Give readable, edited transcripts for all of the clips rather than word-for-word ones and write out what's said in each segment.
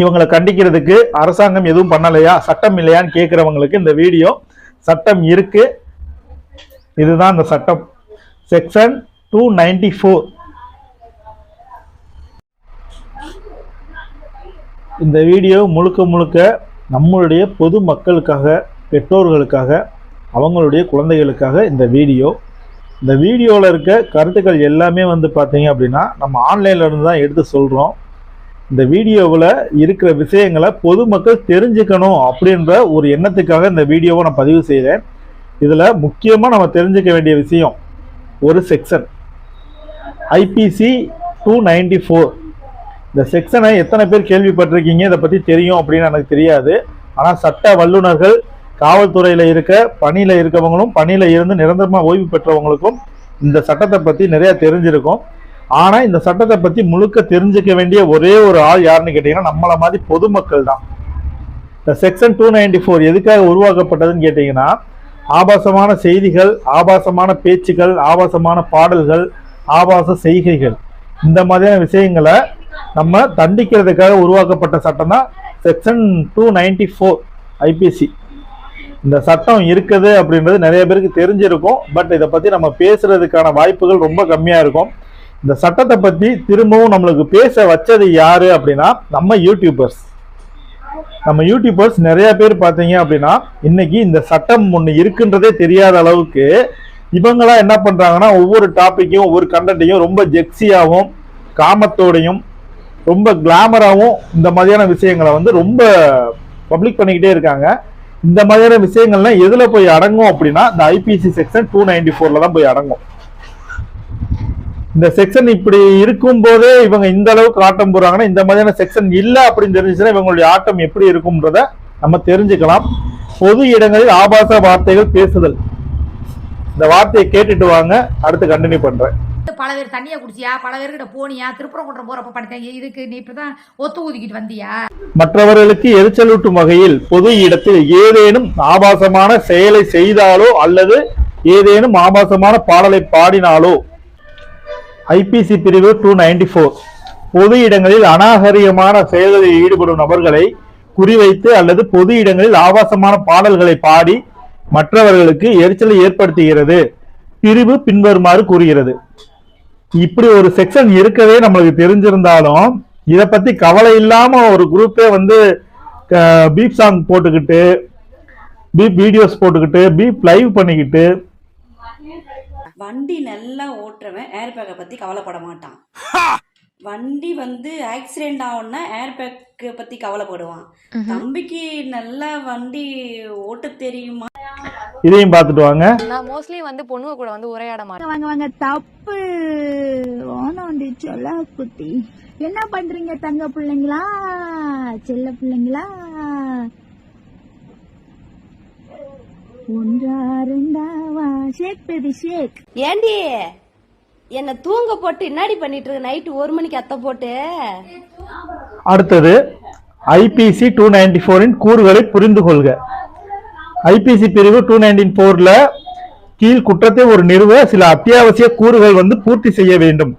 இவங்களை கண்டிக்கிறதுக்கு அரசாங்கம் எதுவும் பண்ணலையா, சட்டம் இல்லையான்னு கேட்கிறவங்களுக்கு இந்த வீடியோ. சட்டம் இருக்கு, இதுதான் இந்த சட்டம். செக்ஷன் 294. இந்த வீடியோ முழுக்க முழுக்க நம்மளுடைய பொது மக்களுக்காக, பெற்றோர்களுக்காக, அவங்களுடைய குழந்தைகளுக்காக இந்த வீடியோ. இந்த வீடியோவில் இருக்க கருத்துக்கள் எல்லாமே வந்து பார்த்தீங்க அப்படின்னா நம்ம ஆன்லைனில் இருந்து தான் எடுத்து சொல்கிறோம். இந்த வீடியோவில் இருக்கிற விஷயங்களை பொதுமக்கள் தெரிஞ்சுக்கணும் அப்படின்ற ஒரு எண்ணத்துக்காக இந்த வீடியோவை நான் பதிவு செய்கிறேன். இதில் முக்கியமாக நம்ம தெரிஞ்சுக்க வேண்டிய விஷயம் ஒரு செக்ஷன் ஐபிசி 294. இந்த செக்ஷனை எத்தனை பேர் கேள்விப்பட்டிருக்கீங்க, இதை பற்றி தெரியும் அப்படின்னு எனக்கு தெரியாது. ஆனால் சட்ட வல்லுநர்கள், காவல்துறையில் இருக்க பணியில் இருக்கவங்களும், பணியில் இருந்து நிரந்தரமாக ஓய்வு பெற்றவங்களுக்கும் இந்த சட்டத்தை பற்றி நிறையா தெரிஞ்சிருக்கும். ஆனால் இந்த சட்டத்தை பற்றி முழுக்க தெரிஞ்சுக்க வேண்டிய ஒரே ஒரு ஆள் யாருன்னு கேட்டிங்கன்னா நம்மளை மாதிரி பொதுமக்கள் தான். இந்த செக்ஷன் 294 எதுக்காக உருவாக்கப்பட்டதுன்னு கேட்டிங்கன்னா, ஆபாசமான செய்திகள், ஆபாசமான பேச்சுகள், ஆபாசமான பாடல்கள், ஆபாச செய்கைகள், இந்த மாதிரியான விஷயங்களை நம்ம தண்டிக்கிறதுக்காக உருவாக்கப்பட்ட சட்டம் தான் செக்ஷன் 294 ஐபிசி. இந்த சட்டம் இருக்குது அப்படின்றது நிறைய பேருக்கு தெரிஞ்சிருக்கும். பட் இதை பற்றி நம்ம பேசுறதுக்கான வாய்ப்புகள் ரொம்ப கம்மியாக இருக்கும். இந்த சட்டத்தை பற்றி திரும்பவும் நம்மளுக்கு பேச வச்சது யாரு அப்படின்னா நம்ம யூடியூபர்ஸ். நம்ம யூடியூபர்ஸ் நிறைய பேர் பார்த்தீங்க அப்படின்னா இன்னைக்கு இந்த சட்டம் ஒன்று இருக்குன்றதே தெரியாத அளவுக்கு இவங்களா என்ன பண்றாங்கன்னா, ஒவ்வொரு டாப்பிக்கையும் ஒவ்வொரு கண்டென்ட்டையும் ரொம்ப ஜெக்ஸியாகவும் காமத்தோடையும் ரொம்ப கிளாமராகவும் இந்த மாதிரியான விஷயங்களை வந்து ரொம்ப பப்ளிக் பண்ணிக்கிட்டே இருக்காங்க. இந்த மாதிரியான விஷயங்கள்லாம் எதுல போய் அடங்கும் அப்படின்னா இந்த ஐபிசி செக்ஷன் 294 தான் போய் அடங்கும். இந்த செக்ஷன் இப்படி இருக்கும் போதே இவங்க இந்த அளவுக்கு ஆட்டம் போறாங்கன்னா, இந்த மாதிரியான செக்ஷன் இல்லை அப்படின்னு தெரிஞ்சுச்சுன்னா இவங்களுடைய ஆட்டம் எப்படி இருக்கும்ன்றத நம்ம தெரிஞ்சுக்கலாம். பொது இடங்களில் ஆபாச வார்த்தைகள் பேசுதல், இந்த வார்த்தையை கேட்டுட்டு வாங்க, அடுத்து கண்டினியூ பண்றேன். பல பேர் தண்ணியா குடிச்சியா, பல பேர்கிட்ட போனியா, திருப்பரங்குன்றம் போறப்ப படுத்தேன், இதுக்கு நீ இப்பதான் ஒத்து ஊதிக்கிட்டு வந்தியா? மற்றவர்களுக்கு எரிச்சலூட்டும் வகையில் பொது இடத்தில் ஏதேனும் ஆபாசமான செயலை செய்தாலோ அல்லது ஏதேனும் ஆபாசமான பாடலை பாடினாலோ ஐபிசி பிரிவு 294 பொது இடங்களில் அநாகரிகமான செயல்களில் ஈடுபடும் நபர்களை குறிவைத்து அல்லது பொது இடங்களில் ஆபாசமான பாடல்களை பாடி மற்றவர்களுக்கு எரிச்சலை ஏற்படுத்துகிறது. பிரிவு பின்வருமாறு கூறுகிறது. இப்படி ஒரு செக்ஷன் இருக்கவே நம்மளுக்கு தெரிஞ்சிருந்தாலும் இதை பத்தி கவலை இல்லாம ஒரு குரூப்பே வந்து பீப் சாங் போட்டுக்கிட்டு, பீப் வீடியோஸ் போட்டுக்கிட்டு, பீப் லைவ் பண்ணிக்கிட்டு, வண்டி நல்லா ஓட்டுறவன் ஏர் பேக்கை பத்தி கவலைப்பட மாட்டான். வண்டி வந்து ஆக்சிடென்ட் ஆகும்னா ஏர் பேக்கை பத்தி கவலைப்படுவான். தம்பிக்கு நல்லா வண்டி ஓட்ட தெரியுமா, இதையும் பார்த்துட்டு வாங்க. நான் மோஸ்ட்லி வந்து பொண்ணுங்க கூட வந்து உரையாட மாட்டேன். வாங்க வாங்க, தப்பு ஓனோண்டி சொல்ல குட்டி. என்ன பண்றீங்க தங்க பிள்ளைங்களா, செல்ல பிள்ளைங்களா? ஒன்றா ரெண்டாவா, ஷேக் பேபி ஷேக். ஏண்டி என்ன தூங்க போட்டு என்னடி பண்ணிட்டு இருக்க நைட்டு 1 மணிக்கு அத்தை போட்டு? அடுத்தது ஐபிசி 294 கூறுகளை புரிந்து கொள்க. ஐபிசி பிரிவு 294 கீழ் குற்றத்தை ஒரு நிறுவ சில அத்தியாவசிய கூறுகள் வந்து பூர்த்தி செய்ய வேண்டும்.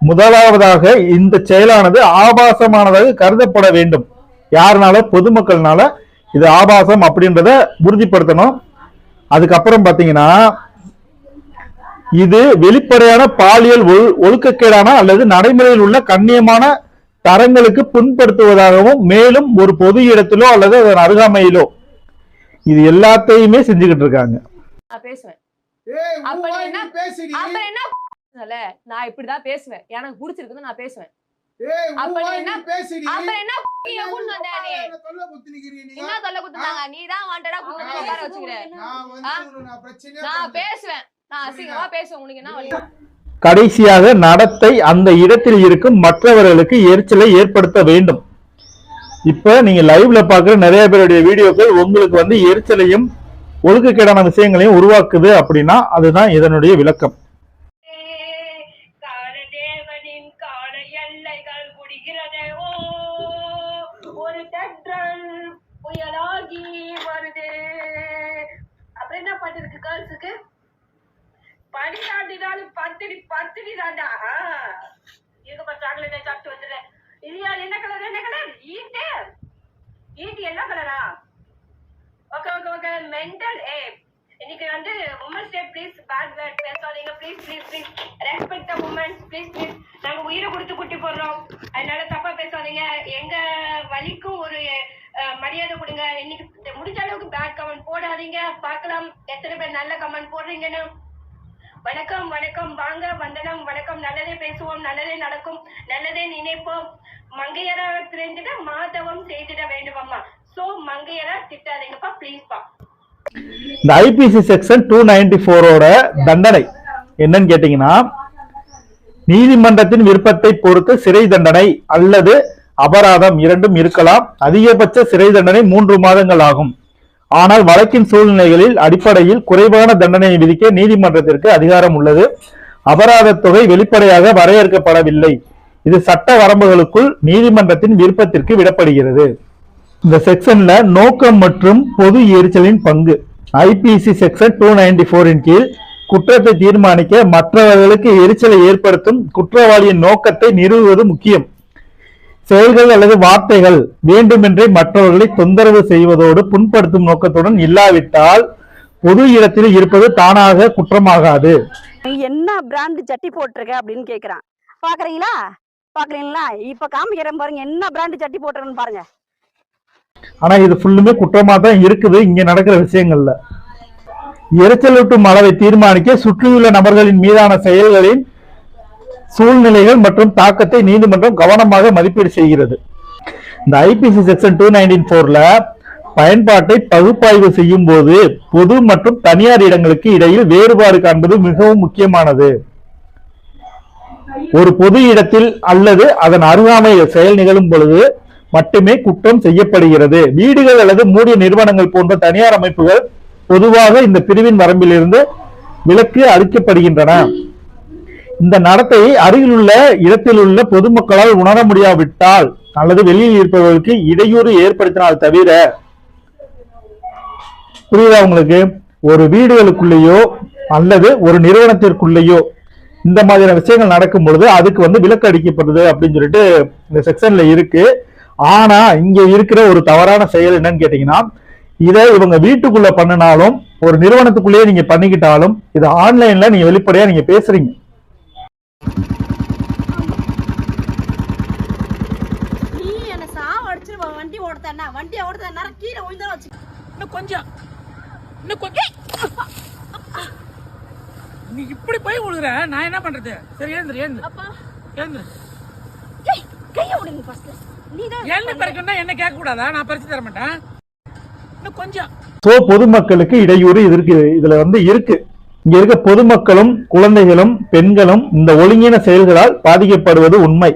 முதலாவதாக இந்த செயலானது ஆபாசமானதாக கருதப்பட வேண்டும். யாருனால? பொதுமக்கள்னால இது ஆபாசம் அப்படின்றத உறுதிப்படுத்தணும். அதுக்கப்புறம் பாத்தீங்கன்னா இது வெளிப்படையான பாலியல் ஒழுக்கக்கேடான அல்லது நடைமுறையில் உள்ள கண்ணியமான தரங்களுக்கு புண்படுத்துவதாகவும், மேலும் ஒரு பொது இடத்திலோ அல்லது அதன் அருகாமையிலோ இது எல்லாத்தையுமே செஞ்சுக்கிட்டு இருக்காங்க. நான் பேசுவேன். நான் இப்படிதான் பேசுவேன், எனக்கு பிடிச்சிருக்குன்னு நான் பேசுவேன். என்ன தொல்லை குத்துனாங்க? நீதான் வாண்டடா உட்கார வச்சுக்கிற. நான் பேசுவேன், நான் அசிங்கமா பேசுவேன். உனக்கு என்ன வழி? கடைசியாக நடத்தை அந்த இடத்தில் இருக்கும் மற்றவர்களுக்கு எரிச்சலை ஏற்படுத்த வேண்டும். இப்ப நீங்க லைவ்ல பாக்குற நிறைய பேருடைய வீடியோக்கள் உங்களுக்கு வந்து எரிச்சலையும் ஒழுக்கக்கேடான விஷயங்களையும் உருவாக்குது அப்படின்னா அதுதான் இதனுடைய விளக்கம். அப்புறம் என்ன பண்றதுக்கு கேர்ள்ஸுக்கு? படிக்காட்டினாலும் பத்தினி தாண்டா. இருக்கப்ப சாக்லேட்டை சாப்பிட்டு வந்துடுறேன். இல்லையா? என்ன கலர் ஈட்டு ஈட்டி எல்லோ கலரா? ஓகே ஓகே ஓகே மென்டல் இன்னைக்கு வந்து women's day please bad word பேசாதீங்க please please please respect the women's please please நாங்க உயிரை கொடுத்து குட்டி போடுறோம் அதனால தப்பா பேசாதீங்க எங்க வலிக்கும் ஒரு மரியாதை கொடுங்க இன்னைக்கு முடிஞ்ச அளவுக்கு பேட் கமெண்ட் போடாதீங்க பார்க்கலாம் எத்தனை பேர் நல்ல கமெண்ட் போடுறீங்கன்னு வணக்கம் வணக்கம் வாங்க வந்தனம் வணக்கம் நல்லதே பேசுவோம் நல்லதே நடக்கும் நல்லதே நினைப்போம் மங்கையரா தெரிஞ்சிட மாதவம் செய்திட வேண்டும் அம்மா சோ மங்கையரா திட்டாதீங்கப்பா ப்ளீஸ்ப்பா இந்த ஐபிசி செக்ஷன் 294ஓட தண்டனை என்னன்னு கேட்டீங்கன்னா நீதிமன்றத்தின் விருப்பத்தை பொறுத்து சிறை தண்டனை அல்லது அபராதம் இரண்டும் இருக்கலாம். அதிகபட்ச சிறை தண்டனை 3 மாதங்கள் ஆகும். ஆனால் வழக்கின் சூழ்நிலைகளில் அடிப்படையில் குறைவான தண்டனையை விதிக்க நீதிமன்றத்திற்கு அதிகாரம் உள்ளது. அபராத தொகை வெளிப்படையாக வரையறுக்கப்படவில்லை. இது சட்ட வரம்புகளுக்குள் நீதிமன்றத்தின் விருப்பத்திற்கு விடப்படுகிறது. இந்த செக்ஷன்ல நோக்கம் மற்றும் பொது எரிச்சலின் பங்கு ஐபிசி செக்ஷன் 294 கீழ் குற்றத்தை தீர்மானிக்க மற்றவர்களுக்கு எரிச்சலை ஏற்படுத்தும் குற்றவாளியின் நோக்கத்தை நிறுவுவது முக்கியம். செயல்கள் அல்லது வார்த்தைகள் வேண்டுமென்றே மற்றவர்களை தொந்தரவு செய்வதோடு புண்படுத்தும் நோக்கத்துடன் இல்லாவிட்டால் பொது இடத்தில் இருப்பது தானாக குற்றமாகாது. என்ன பிராண்ட் சட்டி போட்டிருக்க அப்படின்னு கேக்குறான். பாக்குறீங்களா இப்ப காமிக்கிறேன் பாருங்க என்ன பிராண்ட் சட்டி போட்டிருக்கேன்னு பாருங்க. ஆனா இது ஃபுல்லுமே குற்றமா தான் இருக்குது இங்க நடக்கிற விஷயங்கள்ல. எரிச்சலூட்டும் அளவை தீர்மானிக்க சுற்றியுள்ள நபர்களின் மீதான செயல்களின் சூழ்நிலைகள் மற்றும் தாக்கத்தை நீதிமன்றம் கவனமாக மதிப்பீடு செய்கிறது. இந்த ஐபிசி செக்ஷன் 294ல பயன்பாட்டை பகுப்பாய்வு செய்யும் போது பொது மற்றும் தனியார் இடங்களுக்கு இடையில் வேறுபாடு காண்பது மிகவும் முக்கியமானது. ஒரு பொது இடத்தில் அல்லது அதன் அருகாமையில் செயல் நிகழும் பொழுது மட்டுமே குற்றம் செய்யப்படுகிறது. வீடுகள் அல்லது மூடிய நிறுவனங்கள் போன்ற தனியார் அமைப்புகள் பொதுவாக இந்த பிரிவின் வரம்பிலிருந்து விலக்கு அளிக்கப்படுகின்றன. இந்த நடத்தையை அருகில் உள்ள இடத்தில் உள்ள பொதுமக்களால் உணர முடியாவிட்டால் அல்லது வெளியில் இருப்பவர்களுக்கு இடையூறு ஏற்படுத்தினால் தவிர, புரியுதா உங்களுக்கு, ஒரு வீடுகளுக்குள்ளேயோ அல்லது ஒரு நிறுவனத்திற்குள்ளேயோ இந்த மாதிரியான விஷயங்கள் நடக்கும் பொழுது அதுக்கு விலக்கு அளிக்கப்படுது அப்படின்னு சொல்லிட்டு இந்த செக்ஷன்ல இருக்கு. ஆனா இங்க இருக்கிற ஒரு தவறான செயல் என்னன்னு கேட்டீங்கன்னா, இதை இவங்க வீட்டுக்குள்ள பண்ணினாலும் ஒரு நிறுவனத்துக்குள்ளேயே நீங்க பண்ணிக்கிட்டாலும் இது ஆன்லைன்ல நீங்க வெளிப்படையா நீங்க பேசுறீங்க. நீ என்ன சாவடிச்சு வண்டி ஓடுறேன்னா வண்டியை ஓடுறேன்னா கீழே விழுந்தா வச்சு இன்னும் கொஞ்சம் நீ இப்படி போய் விழுகுற நான் என்ன பண்றது? சரி எழுந்துரு அப்பா எழுந்துரு. கைய விடுங்க ஃபர்ஸ்ட். நீதான் எழுந்து பறிக்கணும்னா என்ன கேட்க கூடாதா? நான் பறிச்சு தர மாட்டேன். இன்னும் கொஞ்சம். சோ பொதுமக்களுக்கு இடையூறு இதுல இருக்கு. இங்க இருக்க பொதுமக்களும் குழந்தைகளும் பெண்களும் இந்த ஒழுங்கின செயல்களால் பாதிக்கப்படுவது உண்மை.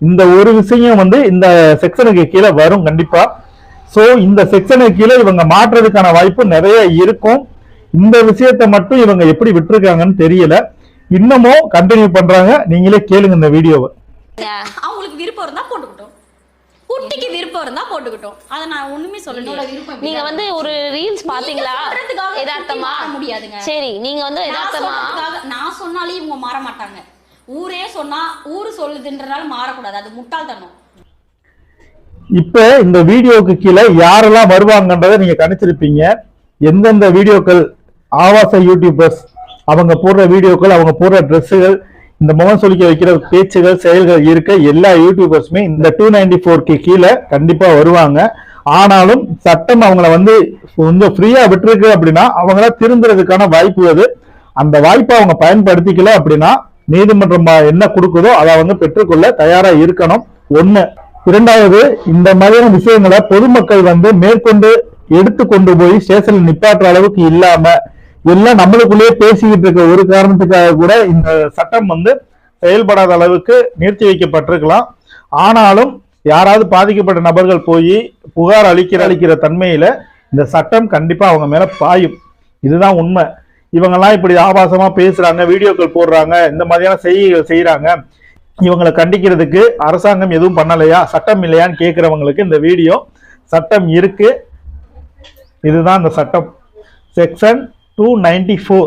இந்த ஒரு விஷயம் இந்த செக்ஷனுக்கு கீழே வரும் கண்டிப்பா. சோ இந்த செக்ஷனுக்கு கீழே இவங்க மாற்றுறதுக்கான வாய்ப்பு நிறைய இருக்கும். இந்த விஷயத்தை மட்டும் இவங்க எப்படி விட்டுருக்காங்கன்னு தெரியல. இன்னமும் கண்டினியூ பண்றாங்க. நீங்களே கேளுங்க இந்த வீடியோவை. அவங்களுக்கு விருப்பம் இருந்தா போட்டுக்கிட்டோம், குட்டிக்கு விருப்பம் இருந்தா போட்டுக்கிட்டோம். அதை நான் ஒண்ணுமே சொல்லல. நீங்க ஒரு ரீல்ஸ் பாத்தீங்களா? யதார்த்தமா முடியாதுங்க. சரி, நீங்க யதார்த்தமா நான் சொன்னாலே இவங்க மாற மாட்டாங்க. ஊரே சொன்னா ஊரு சொல்லுதுன்றனால மாறக்கூடாது. அது முட்டாள்தனம். இப்ப இந்த வீடியோக்கு கீழே யாரெல்லாம் வருவாங்கன்றதை நீங்க கணிச்சிருப்பீங்க. எந்தெந்த வீடியோக்கள் ஆபாச யூடியூபர்ஸ் அவங்க போடுற வீடியோக்கள், அவங்க போடுற ட்ரெஸ்ஸுகள், இந்த முகம் சொல்லிக்க வைக்கிற பேச்சுகள், செயல்கள் இருக்க எல்லா யூடியூபர்ஸுமே இந்த 294 கீழே கண்டிப்பா வருவாங்க. ஆனாலும் சட்டம் அவங்கள கொஞ்சம் ஃப்ரீயா விட்டுருக்கு அப்படின்னா அவங்கள திருந்துறதுக்கான வாய்ப்பு அது. அந்த வாய்ப்பை அவங்க பயன்படுத்திக்கல அப்படின்னா நீதிமன்றம் என்ன கொடுக்குதோ அதை பெற்றுக்கொள்ள தயாரா இருக்கணும். ஒண்ணு. இரண்டாவது, இந்த மாதிரியான விஷயங்களை பொதுமக்கள் மேற்கொண்டு எடுத்து கொண்டு போய் ஸ்டேஷன்ல நிப்பாட்டுற அளவுக்கு இல்லாம எல்லாம் நம்மளுக்குள்ளேயே பேசிக்கிட்டு இருக்க ஒரு காரணத்துக்காக கூட இந்த சட்டம் செயல்படாத அளவுக்கு நிறுத்தி வைக்கப்பட்டிருக்கலாம். ஆனாலும் யாராவது பாதிக்கப்பட்ட நபர்கள் போய் புகார் அளிக்கிற தன்மையில இந்த சட்டம் கண்டிப்பா அவங்க மேல பாயும். இதுதான் உண்மை. இவங்கெல்லாம் இப்படி ஆபாசமா பேசுறாங்க, வீடியோக்கள் போடுறாங்க, இந்த மாதிரியான செய்திகள் செய்யறாங்க, இவங்களை கண்டிக்கிறதுக்கு அரசாங்கம் எதுவும் பண்ணலையா, சட்டம் இல்லையான்னு கேட்கிறவங்களுக்கு இந்த வீடியோ. சட்டம் இருக்கு. இதுதான் இந்த சட்டம். செக்ஷன் 294.